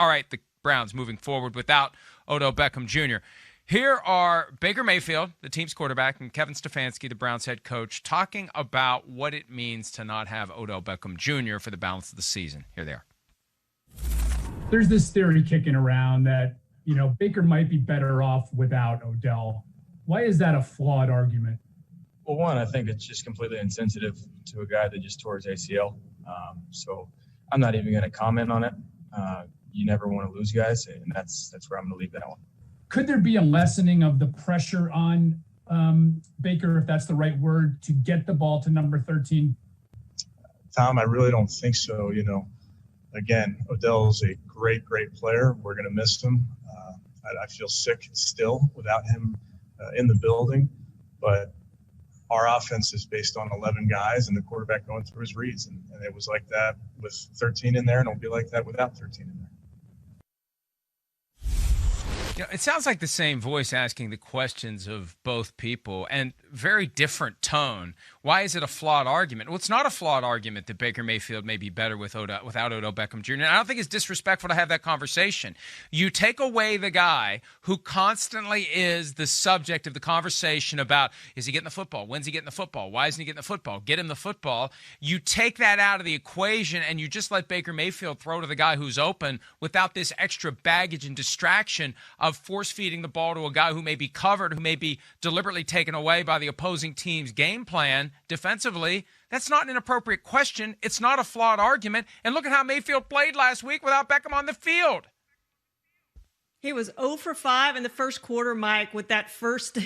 all right, the Browns moving forward without Odell Beckham Jr. Here are Baker Mayfield, the team's quarterback, and Kevin Stefanski, the Browns head coach, talking about what it means to not have Odell Beckham Jr. for the balance of the season. Here they are. There's this theory kicking around that, Baker might be better off without Odell. Why is that a flawed argument? Well, one, I think it's just completely insensitive to a guy that just tore his ACL. So I'm not even going to comment on it. You never want to lose guys, and that's where I'm going to leave that one. Could there be a lessening of the pressure on Baker, if that's the right word, to get the ball to number 13? Tom, I really don't think so. Again, Odell's a great, great player. We're going to miss him. I feel sick still without him in the building, but our offense is based on 11 guys and the quarterback going through his reads. And it was like that with 13 in there, and it'll be like that without 13 in there. It sounds like the same voice asking the questions of both people, and very different tone. Why is it a flawed argument? Well, it's not a flawed argument that Baker Mayfield may be better without Odell Beckham Jr. And I don't think it's disrespectful to have that conversation. You take away the guy who constantly is the subject of the conversation about, is he getting the football? When's he getting the football? Why isn't he getting the football? Get him the football. You take that out of the equation, and you just let Baker Mayfield throw to the guy who's open without this extra baggage and distraction of force-feeding the ball to a guy who may be covered, who may be deliberately taken away by the opposing team's game plan defensively. That's not an inappropriate question. It's not a flawed argument. And look at how Mayfield played last week without Beckham on the field. He was 0 for 5 in the first quarter, Mike, with that first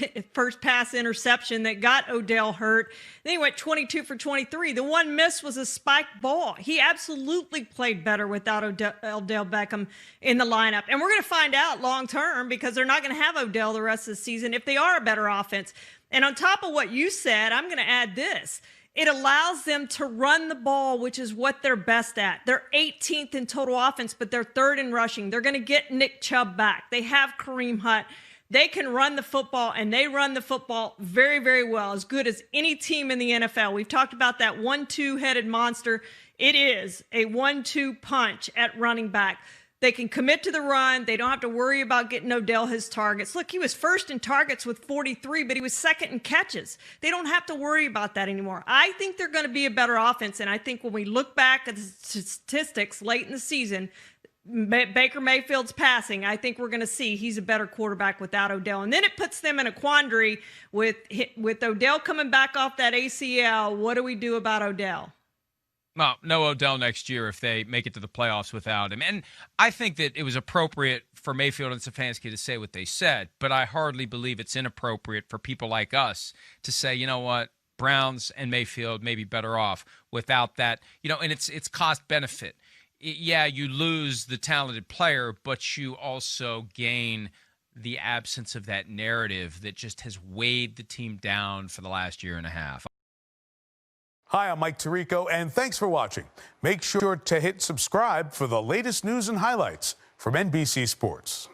pass interception that got Odell hurt. Then he went 22 for 23. The one miss was a spiked ball. He absolutely played better without Odell Beckham in the lineup. And we're going to find out long term, because they're not going to have Odell the rest of the season if they are a better offense. And on top of what you said, I'm going to add this. It allows them to run the ball, which is what they're best at. They're 18th in total offense, but they're 3rd in rushing. They're going to get Nick Chubb back. They have Kareem Hunt. They can run the football, and they run the football very, very well, as good as any team in the NFL. We've talked about that 1-2-headed monster. It is a 1-2 punch at running back. They can commit to the run. They don't have to worry about getting Odell his targets. Look, he was 1st in targets with 43, but he was 2nd in catches. They don't have to worry about that anymore. I think they're going to be a better offense, and I think when we look back at the statistics late in the season, Baker Mayfield's passing, I think we're going to see he's a better quarterback without Odell. And then it puts them in a quandary with Odell coming back off that ACL. What do we do about Odell? Well, no Odell next year if they make it to the playoffs without him. And I think that it was appropriate for Mayfield and Stefanski to say what they said, but I hardly believe it's inappropriate for people like us to say, you know what, Browns and Mayfield may be better off without that. And it's cost benefit. Yeah, you lose the talented player, but you also gain the absence of that narrative that just has weighed the team down for the last year and a half. Hi, I'm Mike Tirico, and thanks for watching. Make sure to hit subscribe for the latest news and highlights from NBC Sports.